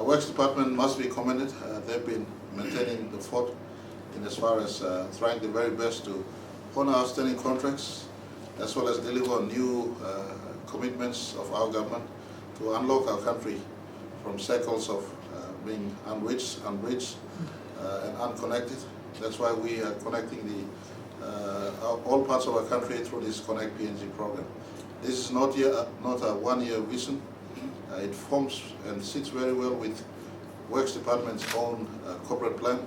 Works Department must be commended. They've been maintaining the fort in as far as trying the very best to honor outstanding contracts as well as deliver new commitments of our government to unlock our country from cycles of being unbridged and unconnected. That's why we are connecting all parts of our country through this Connect PNG program. This is not a one-year vision. It forms and sits very well with Works Department's own corporate plan,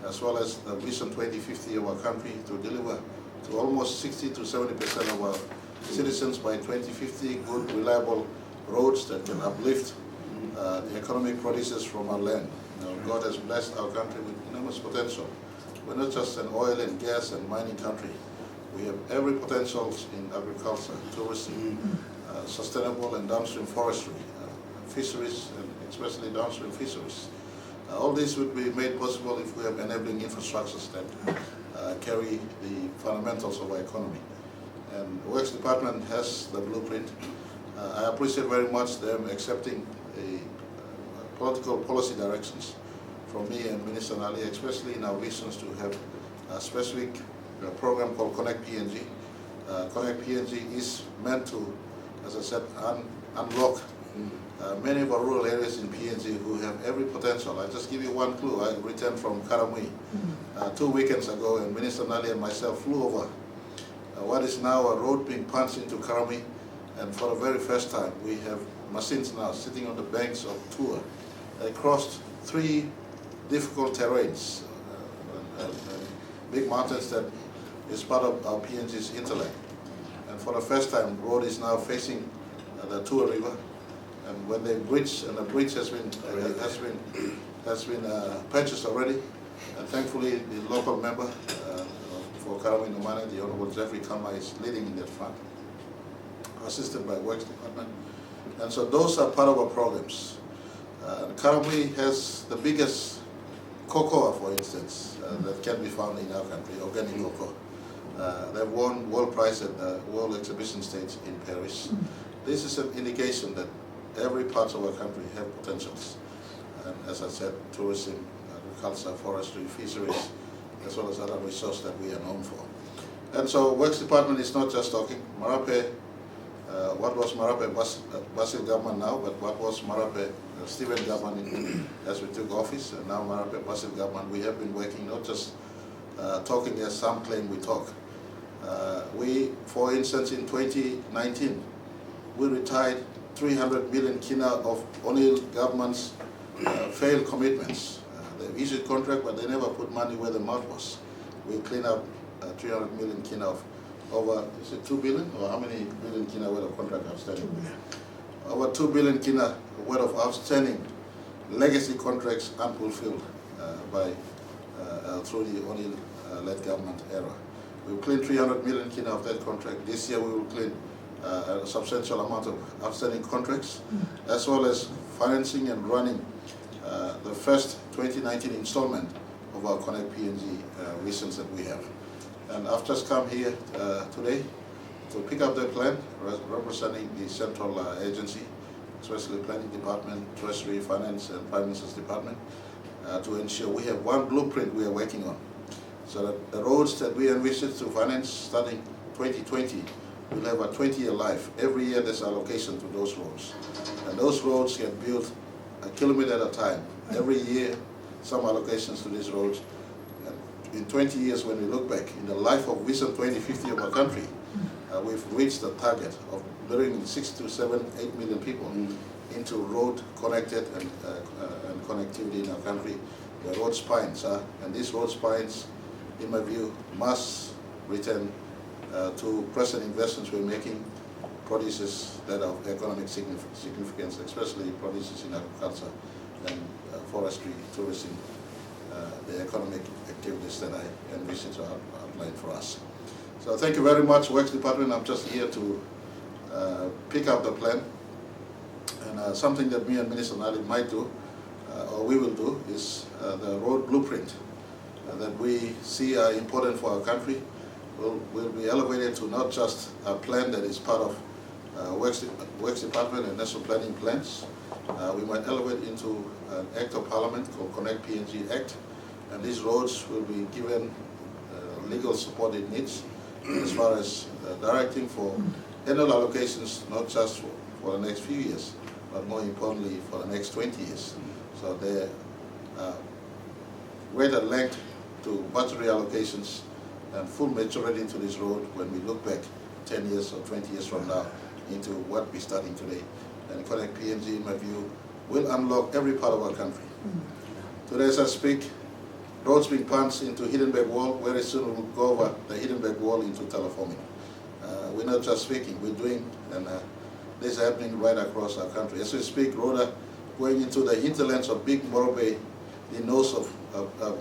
as well as the Vision 2050 of our country to deliver to almost 60 to 70% of our citizens by 2050 good, reliable roads that can uplift the economic produces from our land. God has blessed our country with enormous potential. We're not just an oil and gas and mining country. We have every potential in agriculture, tourism, sustainable and downstream forestry, fisheries, and especially downstream fisheries. All this would be made possible if we have enabling infrastructures that carry the fundamentals of our economy. And the Works Department has the blueprint. I appreciate very much them accepting political policy directions from me and Minister Nali, especially in our visions to have a specific program called Connect PNG. Connect PNG is meant to, as I said, unlock many of our rural areas in PNG who have every potential. I'll just give you one clue. I returned from Karamui 2 weekends ago, and Minister Nali and myself flew over what is now a road being punched into Karamui, and for the very first time we have machines now sitting on the banks of Tua. They crossed 3 difficult terrains, big mountains that is part of our PNG's hinterland. And for the first time, the road is now facing the Tua River. And when they bridge, and the bridge has been purchased already, and thankfully the local member for Karamui Nomane, the Honorable Jeffrey Kama, is leading in that front, assisted by Works Department. And so those are part of our programs. Karamui has the biggest cocoa, for instance, that can be found in our country, organic cocoa. They've won world prize at the World Exhibition Stage in Paris. This is an indication that every part of our country have potentials. And as I said, tourism, agriculture, forestry, fisheries, as well as other resources that we are known for. And so Works Department is not just talking. Marape, what was Marape Basil government now, but what was Marape Stephen government as we took office, and now Marape Basil government. We have been working, not just talking as some claim we talk. We, for instance, in 2019, we retired 300 million kina of O'Neill government's failed commitments. They issued contract, but they never put money where the mouth was. We cleaned up 300 million kina of over, is it 2 billion? Or how many billion kina worth of contract outstanding? Over 2 billion kina worth of outstanding legacy contracts unfulfilled through the O'Neill-led government era. We will clean 300 million kina of that contract. This year we will clean a substantial amount of outstanding contracts, as well as financing and running the first 2019 installment of our Connect PNG visions that we have. And I've just come here today to pick up the plan representing the central agency, especially Planning Department, Treasury, Finance, and Prime Minister's Department, to ensure we have one blueprint we are working on, so that the roads that we envisage to finance starting 2020 will have a 20-year life. Every year there's allocation to those roads, and those roads get built a kilometer at a time. Every year some allocations to these roads. And in 20 years, when we look back in the life of Vision 2050 of our country, we've reached the target of bringing 6 to 7, 8 million people into road connected and connectivity in our country, where road spines are. And these road spines, in my view, must return to present investments we're making, produces that of economic significance, especially produces in agriculture and forestry, tourism, the economic activities that I envision to outline for us. So thank you very much, Works Department. I'm just here to pick up the plan. And something that me and Minister Nali might do, or we will do, is the road blueprint that we see are important for our country will be elevated to not just a plan that is part of Works Department and National Planning plans. We might elevate into Act of Parliament called Connect PNG Act, and these roads will be given legal support it needs as far as directing for annual allocations, not just for the next few years, but more importantly for the next 20 years. So there wait at length to budget reallocations and full maturity to this road when we look back 10 years or 20 years from now into what we're starting today. And Connect PNG, in my view, will unlock every part of our country. Today, as I speak, roads being punched into Hiddenberg Wall. Very soon we'll go over the Hiddenberg Wall into teleforming. We're not just speaking, we're doing, and this is happening right across our country. As we speak, roads are going into the hinterlands of Big Marape, the north of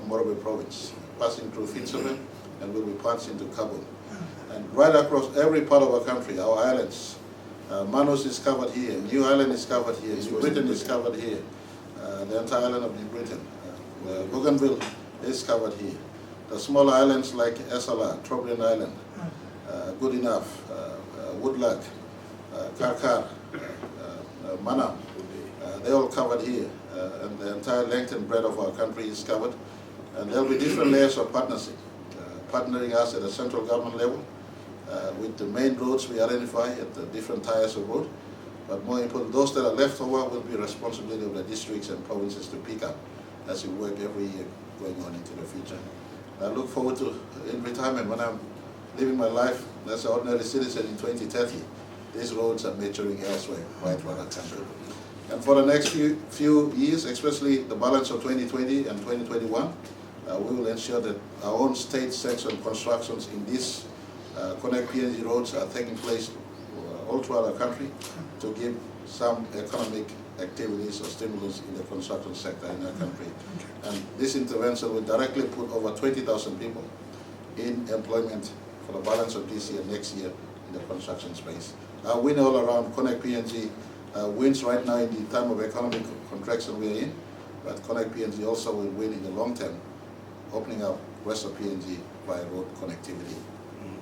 Marape province, passing through Finserman, and will be punched into Kabul. And right across every part of our country, our islands, Manus is covered here, New Ireland is covered here, New Britain is covered here, the entire island of New Britain. Bougainville is covered here. The smaller islands like Esala, Trobriand Island, Good Enough, Woodluck, Karkar, Manam, they're all covered here. And the entire length and breadth of our country is covered. And there'll be different layers of partnership, partnering us at the central government level, with the main roads we identify at the different tiers of road. But more important, those that are left over will be responsibility of the districts and provinces to pick up as we work every year going on into the future. I look forward to, in retirement, when I'm living my life as an ordinary citizen in 2030, these roads are maturing elsewhere, right around our country. And for the next few years, especially the balance of 2020 and 2021, we will ensure that our own state-sanctioned constructions in these Connect PNG roads are taking place all throughout our country to give some economic activities or stimulus in the construction sector in our country. And this intervention will directly put over 20,000 people in employment for the balance of this year, next year in the construction space. Our win all around Connect PNG wins right now in the time of economic contraction we are in, but Connect PNG also will win in the long term, opening up rest of PNG via road connectivity.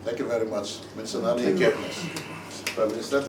Thank you very much, Mr. Nali. Prime Minister.